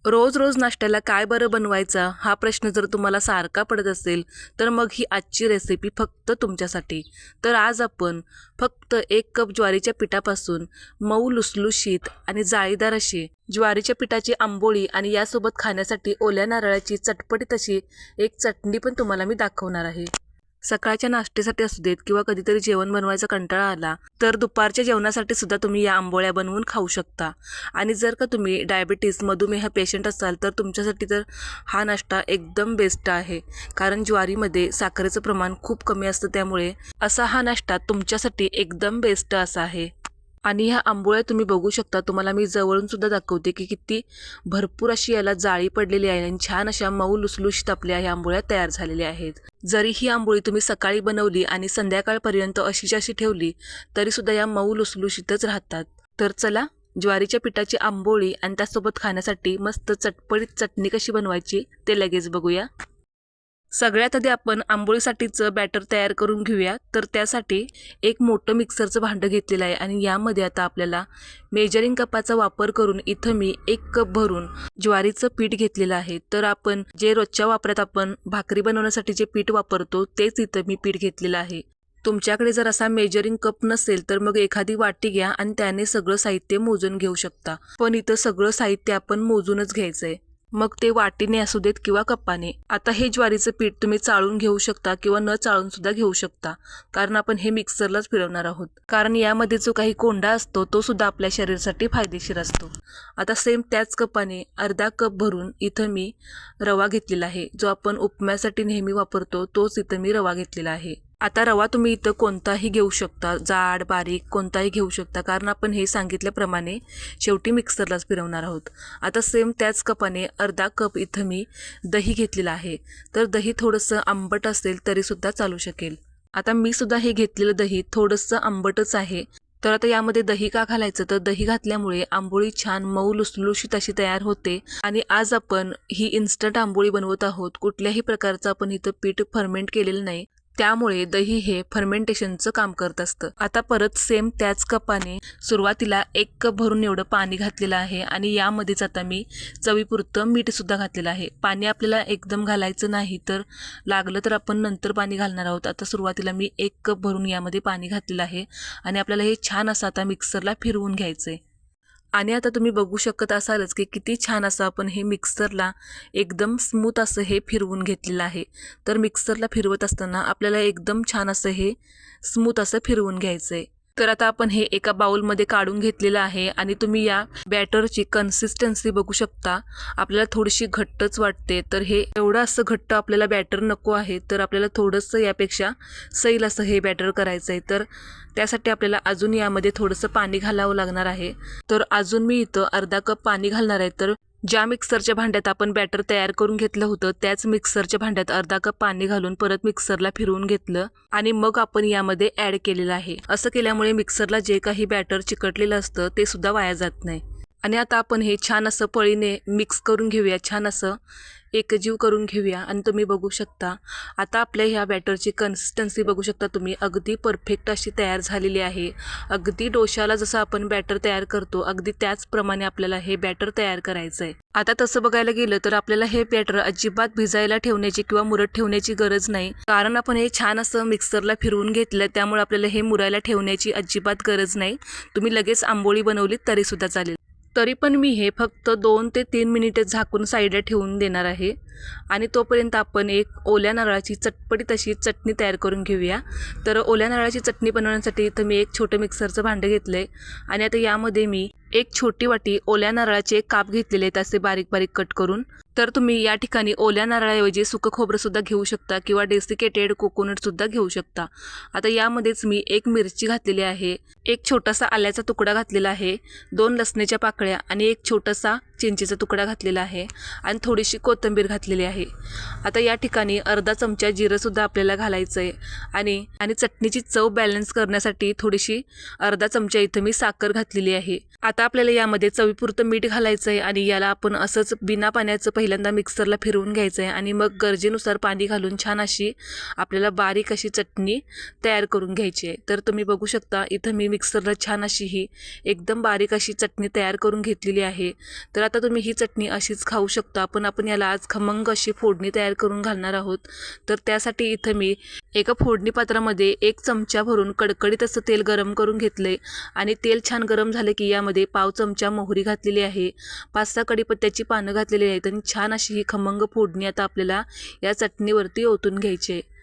रोज रोज नाश्त्याला काय बरं बनवायचा हा प्रश्न जर तुम्हाला सारखा पडत असेल तर मग ही आजची रेसिपी फक्त तुमच्यासाठी. तर आज आपण फक्त 1 कप ज्वारीच्या पिठापासून मऊ लुसलुशीत आणि जाळीदार अशी ज्वारीच्या पिठाची आंबोळी आणि यासोबत खाण्यासाठी ओल्या नारळाची चटपटीत अशी एक चटणी पण तुम्हाला मी दाखवणार आहे. सकाळच्या नाश्त्यासाठी असू देत किंवा कधीतरी जेवण बनवायचा कंटाळा आला तर दुपारच्या जेवणासाठी सुद्धा तुम्ही या आंबोळ्या बनवून खाऊ शकता. आणि जर का तुम्ही डायबिटीस मधुमेह पेशंट असाल तर तुमच्यासाठी तर हा नाश्ता एकदम बेस्ट आहे. कारण ज्वारीमध्ये साखरेचं प्रमाण खूप कमी असतं, त्यामुळे असा हा नाश्ता तुमच्यासाठी एकदम बेस्ट असा आहे. आणि ह्या आंबोळ्या तुम्ही बघू शकता, तुम्हाला मी जवळून सुद्धा दाखवते की किती भरपूर अशी याला जाळी पडलेली आहे आणि छान अशा मऊ लुसलुशीत आपल्या ह्या आंबोळ्या तयार झालेल्या आहेत. जरी ही आंबोळी तुम्ही सकाळी बनवली आणि संध्याकाळपर्यंत अशीची अशी ठेवली तरी सुद्धा या मऊ लुसलुशीतच राहतात. तर चला, ज्वारीच्या पिठाची आंबोळी आणि त्यासोबत खाण्यासाठी मस्त चटपटीत चटणी कशी बनवायची ते लगेच बघूया. सगळ्यात आधी आपण आंबोळीसाठीचं बॅटर तयार करून घेऊया. तर त्यासाठी एक मोठं मिक्सरचं भांडं घेतलेलं आहे आणि यामध्ये आता आपल्याला मेजरिंग कपाचा वापर करून इथं मी 1 कप भरून ज्वारीचं पीठ घेतलेलं आहे. तर आपण जे रोजच्या वापरात आपण भाकरी बनवण्यासाठी जे पीठ वापरतो तेच इथं मी पीठ घेतलेलं आहे. तुमच्याकडे जर असा मेजरिंग कप नसेल तर मग एखादी वाटी घ्या आणि त्याने सगळं साहित्य मोजून घेऊ शकता. पण इथं सगळं साहित्य आपण मोजूनच घ्यायचंय, मग ते वाटीने असू देत किंवा कपाने. आता हे ज्वारीचं पीठ तुम्ही चाळून घेऊ शकता किंवा न चाळून सुद्धा घेऊ शकता, कारण आपण हे मिक्सरलाच फिरवणार आहोत. कारण यामध्ये जो काही कोंडा असतो तो सुद्धा आपल्या शरीरासाठी फायदेशीर असतो. आता सेम त्याच कपाने अर्धा कप भरून इथं मी रवा घेतलेला आहे. जो आपण उपम्यासाठी नेहमी वापरतो तोच इथं मी रवा घेतलेला आहे. आता रवा तुम्ही इथं कोणताही घेऊ शकता, जाड बारीक कोणताही घेऊ शकता, कारण आपण हे सांगितल्याप्रमाणे शेवटी मिक्सरलाच फिरवणार आहोत. आता सेम त्याच कपाने अर्धा कप इथं मी दही घेतलेलं आहे. तर दही थोडंसं आंबट असेल तरीसुद्धा चालू शकेल. आता मी सुद्धा हे घेतलेलं दही थोडंसं आंबटच आहे. तर आता यामध्ये दही का घालायचं, तर दही घातल्यामुळे आंबोळी छान मऊ लुसलुशीत अशी तयार होते. आणि आज आपण ही इन्स्टंट आंबोळी बनवत आहोत. कुठल्याही प्रकारचं आपण इथं पीठ फर्मेंट केलेलं नाही, त्यामुळे दही हे फर्मेंटेशनचं काम करत असतं. आता परत सेम त्याच कपाने सुरुवातीला 1 कप भरून एवढं पाणी घातलेलं आहे आणि यामध्येच आता मी चवीपुरतं मीठ सुद्धा घातलेलं आहे. पाणी आपल्याला एकदम घालायचं नाही, तर लागलं तर आपण नंतर पाणी घालणार आहोत. आता सुरुवातीला मी 1 कप भरून यामध्ये पाणी घातलेलं आहे आणि आपल्याला हे छान असं आता मिक्सरला फिरवून घ्यायचंय. आणि आता तुम्ही बघू शकत असालच की किती छान असं आपण हे मिक्सरला एकदम स्मूथ असं हे फिरवून घेतलेलं आहे. तर मिक्सरला फिरवत असताना आपल्याला एकदम छान असं हे स्मूथ असं फिरवून घ्यायचं आहे. तर आता आपण हे एका बाउलमध्ये काढून घेतलेलं आहे आणि तुम्ही या बॅटरची कन्सिस्टन्सी बघू शकता. आपल्याला थोडीशी घट्टच वाटते, तर हे एवढं असं घट्ट आपल्याला बॅटर नको आहे, तर आपल्याला थोडंसं यापेक्षा सैल असं हे बॅटर करायचं आहे. तर त्यासाठी आपल्याला अजून यामध्ये थोडंसं पाणी घालावं लागणार आहे. तर अजून मी इथं अर्धा कप पाणी घालणार आहे. तर ज्या मिक्सरच्या भांड्यात आपण बॅटर तयार करून घेतलं होतं त्याच मिक्सरच्या भांड्यात अर्धा कप पाणी घालून परत मिक्सरला फिरवून घेतलं आणि मग आपण यामध्ये ॲड केलेलं आहे. असं केल्यामुळे मिक्सरला जे काही बॅटर चिकटलेलं असतं ते सुद्धा वाया जात नाही. आणि आता आपण हे छान असं पळीने मिक्स करून घेऊया, छान असं एकजीव करून घेऊया. आणि तुम्ही बघू शकता आता आपल्या ह्या बॅटरची कन्सिस्टन्सी बघू शकता तुम्ही, अगदी परफेक्ट अशी तयार झालेली आहे. अगदी डोशाला जसं आपण बॅटर तयार करतो अगदी त्याचप्रमाणे आपल्याला हे बॅटर तयार करायचं आहे. आता तसं बघायला गेलं तर आपल्याला हे बॅटर अजिबात भिजायला ठेवण्याची किंवा मुरत ठेवण्याची गरज नाही, कारण आपण हे छान असं मिक्सरला फिरवून घेतलं, त्यामुळे आपल्याला हे मुरायला ठेवण्याची अजिबात गरज नाही. तुम्ही लगेच आंबोळी बनवलीत तरी सुद्धा चालेल. तरी पण मी हे फक्त 2 ते 3 मिनिटे झाकून साईडला ठेवून देणार आहे. आणि तोपर्यंत आपण एक ओल्या नारळाची चटपटीत अशी चटणी तयार करून घेऊया. तर ओल्या नारळाची चटणी बनवण्यासाठी इथं मी एक छोटं मिक्सरचं भांडं घेतलं आहे आणि आता यामध्ये मी एक छोटी वाटी ओल्या नारळाचे काप घेतलेले आहेत असे बारीक बारीक कट करून. तर तुम्ही या ठिकाणी ओल्या नारळाऐवजी सुकं खोबरंसुद्धा घेऊ शकता किंवा डेसिकेटेड कोकोनटसुद्धा घेऊ शकता. आता यामध्येच मी 1 मिरची घातलेली आहे, एक छोटासा आल्याचा तुकडा घातलेला आहे, 2 लसणीच्या पाकळ्या आणि एक छोटासा चिंचेचा तुकडा घातलेला आहे आणि थोडीशी कोथिंबीर घातलेली आहे. आता या ठिकाणी अर्धा चमचा जिरंसुद्धा आपल्याला घालायचं आहे आणि चटणीची चव बॅलन्स करण्यासाठी थोडीशी अर्धा चमचा इथं मी साखर घातलेली आहे. आता आपल्याला यामध्ये चवीपुरतं मीठ घालायचं आहे आणि याला आपण असंच बिना पाण्याचं पहिल्यांदा मिक्सरला फिरवून घ्यायचं आहे आणि मग गरजेनुसार पाणी घालून छान अशी आपल्याला बारीक अशी चटणी तयार करून घ्यायची आहे. तर तुम्ही बघू शकता इथं मी मिक्सरला छान अशी ही एकदम बारीक अशी चटणी तयार करून घेतलेली आहे. तर आता तुम्ही ही चटणी अशीच खाऊ शकता, पण आपण याला आज खमंग अशी फोडणी तयार करून घालणार आहोत. तर त्यासाठी इथं मी एका फोडणी पात्रामध्ये 1 चमचा भरून कडकडीत असं तेल गरम करून घेतले आणि तेल छान गरम झाले की यामध्ये पाव चमचा मोहरी घातलेली आहे, 5-6 कढीपत्त्याची पानं घातलेली आहेत आणि छान अशी ही खमंग फोडणी आता आपल्याला या चटणीवरती ओतून घ्यायची आहे.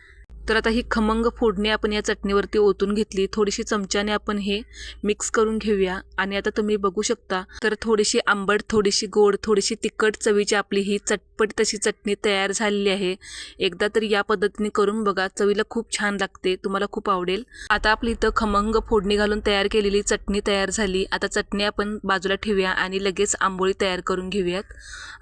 तर आता ही खमंग फोडणी आपण या चटणीवरती ओतून घेतली. थोडीशी चमच्याने आपण हे मिक्स करून घेऊया आणि आता तुम्ही बघू शकता तर थोडीशी आंबट, थोडीशी गोड, थोडीशी तिखट चवीची आपली ही चटपट तशी चटणी तयार झालेली आहे. एकदा तरी या पद्धतीने करून बघा, चवीला खूप छान लागते, तुम्हाला खूप आवडेल. आता आपली इथं खमंग फोडणी घालून तयार केलेली चटणी तयार झाली. आता चटणी आपण बाजूला ठेवूया आणि लगेच आंबोळी तयार करून घेऊयात.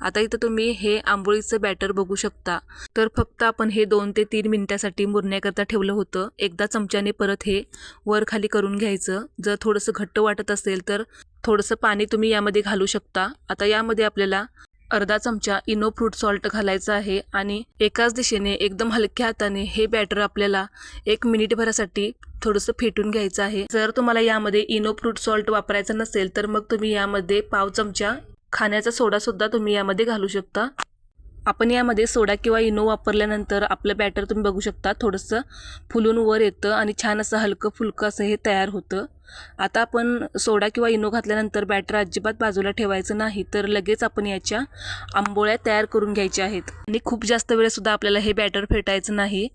आता इथं तुम्ही हे आंबोळीचं बॅटर बघू शकता. तर फक्त आपण हे 2 ते 3 मिनिटासाठी मुरण्याकरता ठेवलं होतं. एकदा चमच्याने परत हे वर खाली करून घ्यायचं. जर थोडंसं घट्ट वाटत असेल तर थोडंसं पाणी तुम्ही यामध्ये घालू शकता. आता यामध्ये आपल्याला अर्धा चमचा इनो फ्रूट सॉल्ट घालायचं आहे आणि एकाच दिशेने एकदम हलक्या हाताने हे बॅटर आपल्याला 1 मिनिटभरासाठी थोडंसं फेटून घ्यायचं आहे. जर तुम्हाला यामध्ये इनो फ्रूट सॉल्ट वापरायचा नसेल तर मग तुम्ही यामध्ये पाव चमचा खाण्याचा सोडासुद्धा तुम्ही यामध्ये घालू शकता. आपण यामध्ये सोडा किंवा इनो वापरल्यानंतर आपलं बॅटर तुम्ही बघू शकता थोडंसं फुलून वर येतं आणि छान असं हलकं फुलकं असं हे तयार होतं. आता आपण सोडा किंवा इनो घातल्यानंतर बॅटर अजिबात बाजूला ठेवायचं नाही, तर लगेच आपण याच्या आंबोळ्या तयार करून घ्यायच्या आहेत आणि खूप जास्त वेळसुद्धा आपल्याला हे बॅटर फेटायचं नाही.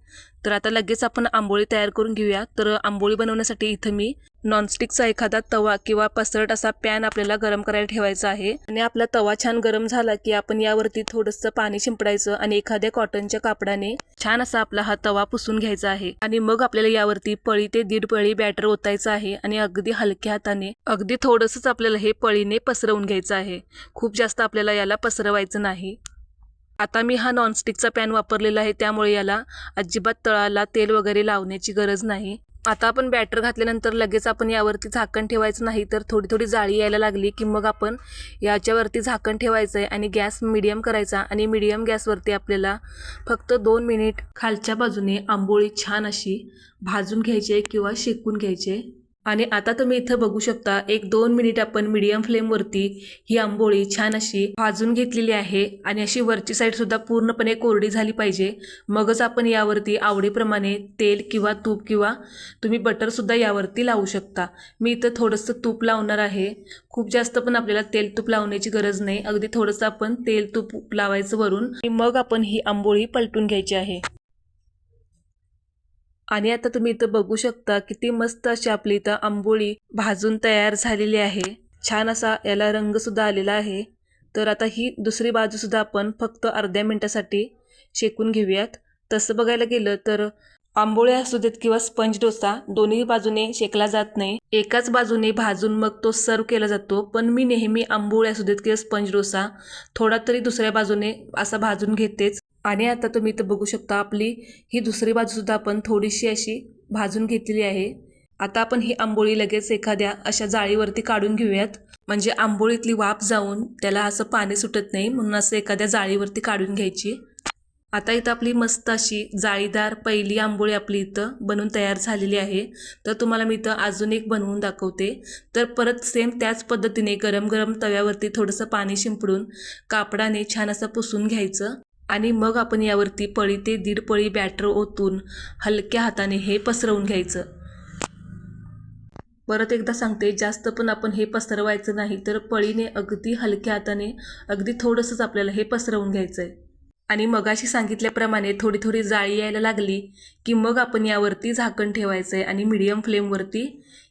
तर आता लगेच आपण आंबोळी तयार करून घेऊया. तर आंबोळी बनवण्यासाठी इथं मी नॉनस्टिकचा एखादा तवा किंवा पसरट असा पॅन आपल्याला गरम करायला ठेवायचा आहे आणि आपला तवा छान गरम झाला की आपण यावरती थोडंसं पाणी शिंपडायचं आणि एखाद्या कॉटनच्या कापडाने छान असा आपला हा तवा पुसून घ्यायचा आहे आणि मग आपल्याला यावरती पळी ते 1.5 पळी बॅटर ओतायचं आहे आणि अगदी हलक्या हाताने अगदी थोडंसंच आपल्याला हे पळीने पसरवून घ्यायचं आहे. खूप जास्त आपल्याला याला पसरवायचं नाही. आता मी हा नॉनस्टिकचा पॅन वापरलेला आहे, त्यामुळे याला अजिबात तळाला तेल वगैरे लावण्याची गरज नाही. आता आपण बॅटर घातल्यानंतर लगेच आपण यावरती झाकण ठेवायचं नाही, तर थोडी थोडी जाळी यायला लागली की मग आपण याच्यावरती झाकण ठेवायचं आहे आणि गॅस मीडियम करायचा आणि मीडियम गॅसवरती आपल्याला फक्त 2 मिनिट खालच्या बाजूने आंबोळी छान अशी भाजून घ्यायची आहे किंवा शेकून घ्यायची आहे. आणि आता तुम्ही इथं बघू शकता 1-2 मिनिट आपण मीडियम फ्लेमवरती ही आंबोळी छान अशी भाजून घेतलेली आहे आणि अशी वरची साईडसुद्धा पूर्णपणे कोरडी झाली पाहिजे. मगच आपण यावरती आवडीप्रमाणे तेल किंवा तूप किंवा तुम्ही बटरसुद्धा यावरती लावू शकता. मी इथं थोडंसं तूप लावणार आहे. खूप जास्त पण आपल्याला तेल तूप लावण्याची गरज नाही, अगदी थोडंसं आपण तेल तूप लावायचं वरून आणि मग आपण ही आंबोळी पलटून घ्यायची आहे. आणि आता तुम्ही इथं बघू शकता किती मस्त अशी आपली इथं आंबोळी भाजून तयार झालेली आहे. छान असा याला रंगसुद्धा आलेला आहे. तर आता ही दुसरी बाजूसुद्धा आपण फक्त अर्ध्या मिनिटासाठी शेकून घेऊयात. तसं बघायला गेलं तर आंबोळ्या असू देत किंवा स्पंज डोसा दोन्ही बाजूने शेकला जात नाही, एकाच बाजूने भाजून मग तो सर्व केला जातो. पण मी नेहमी आंबोळ्या असू देत किंवा स्पंज डोसा थोडा तरी दुसऱ्या बाजूने असा भाजून घेतेच. आणि आता तुम्ही इथं बघू शकता आपली ही दुसरी बाजूसुद्धा आपण थोडीशी अशी भाजून घेतलेली आहे. आता आपण ही आंबोळी लगेच एखाद्या अशा जाळीवरती काढून घेऊयात, म्हणजे आंबोळीतली वाफ जाऊन त्याला असं पाणी सुटत नाही, म्हणून असं एखाद्या जाळीवरती काढून घ्यायची. आता इथं आपली मस्त अशी जाळीदार पहिली आंबोळी आपली इथं बनवून तयार झालेली आहे. तर तुम्हाला मी इथं अजून एक बनवून दाखवते. तर परत सेम त्याच पद्धतीने गरम गरम तव्यावरती थोडंसं पाणी शिंपडून कापडाने छान असं पुसून घ्यायचं आणि मग आपण यावरती पळी ते 1.5 पळी बॅटर ओतून हलक्या हाताने हे पसरवून घ्यायचं. परत एकदा सांगते, जास्त पण आपण हे पसरवायचं नाही, तर पळीने अगदी हलक्या हाताने अगदी थोडंसंच आपल्याला हे पसरवून घ्यायचं आहे. आणि मगाशी सांगितल्याप्रमाणे थोडी थोडी जाळी यायला लागली की मग आपण यावरती झाकण ठेवायचं आहे आणि मीडियम फ्लेमवरती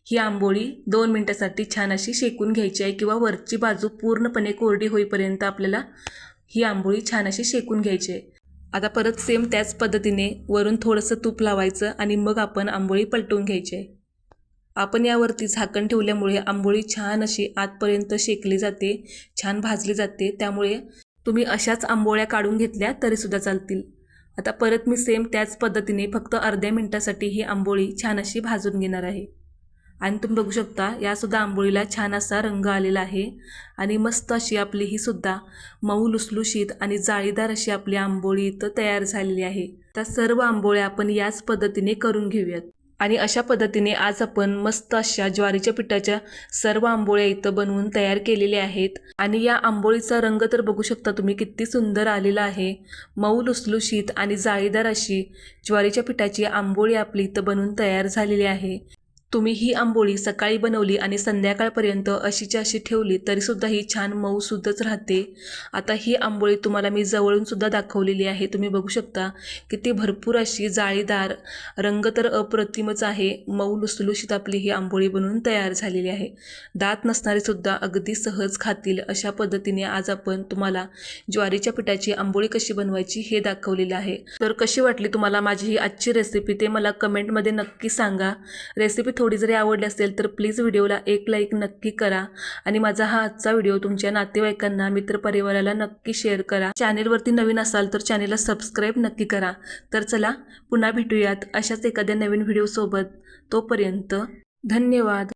ही आंबोळी 2 मिनिटासाठी छान अशी शेकून घ्यायची आहे किंवा वरची बाजू पूर्णपणे कोरडी होईपर्यंत आपल्याला ही आंबोळी छान अशी शेकून घ्यायची आहे. आता परत सेम त्याच पद्धतीने वरून थोडंसं तूप लावायचं आणि मग आपण आंबोळी पलटवून घ्यायची आहे. आपण यावरती झाकण ठेवल्यामुळे आंबोळी छान अशी आतपर्यंत शेकली जाते, छान भाजली जाते. त्यामुळे तुम्ही अशाच आंबोळ्या काढून घेतल्या तरीसुद्धा चालतील. आता परत मी सेम त्याच पद्धतीने फक्त अर्ध्या मिनिटासाठी ही आंबोळी छान अशी भाजून घेणार आहे. आणि तुम्ही बघू शकता यासुद्धा आंबोळीला छान असा रंग आलेला आहे आणि मस्त अशी आपली ही सुद्धा मऊ लुसलुशीत आणि जाळीदार अशी आपली आंबोळी इथं तयार झालेली आहे. तर सर्व आंबोळ्या आपण याच पद्धतीने करून घेऊयात. आणि अशा पद्धतीने आज आपण मस्त अशा ज्वारीच्या पिठाच्या सर्व आंबोळ्या इथं बनवून तयार केलेल्या आहेत. आणि या आंबोळीचा रंग तर बघू शकता तुम्ही किती सुंदर आलेला आहे. मऊ लुसलुशीत आणि जाळीदार अशी ज्वारीच्या पिठाची आंबोळी आपली इथं बनवून तयार झालेली आहे. तुम्ही ही आंबोळी सकाळी बनवली आणि संध्याकाळपर्यंत अशीच्या अशी ठेवली तरीसुद्धा ही छान मऊसुद्धच राहते. आता ही आंबोळी तुम्हाला मी जवळूनसुद्धा दाखवलेली आहे. तुम्ही बघू शकता किती भरपूर अशी जाळीदार, रंग तर अप्रतिमच आहे. मऊ लुसलुशीत आपली ही आंबोळी बनवून तयार झालेली आहे. दात नसणारेसुद्धा अगदी सहज खातील अशा पद्धतीने आज आपण तुम्हाला ज्वारीच्या पिठाची आंबोळी कशी बनवायची हे दाखवलेलं आहे. तर कशी वाटली तुम्हाला माझी ही आजची रेसिपी ते मला कमेंटमध्ये नक्की सांगा. रेसिपी थोडी जरी आवडली असेल तर प्लीज व्हिडिओला एक लाईक नक्की करा आणि माझा हा आजचा व्हिडिओ तुमच्या नातेवाईकांना, मित्रपरिवाराला नक्की शेअर करा. चॅनेलवरती नवीन असाल तर चॅनेलला सबस्क्राईब नक्की करा. तर चला पुन्हा भेटूयात अशाच एखाद्या नवीन व्हिडिओसोबत. तोपर्यंत धन्यवाद.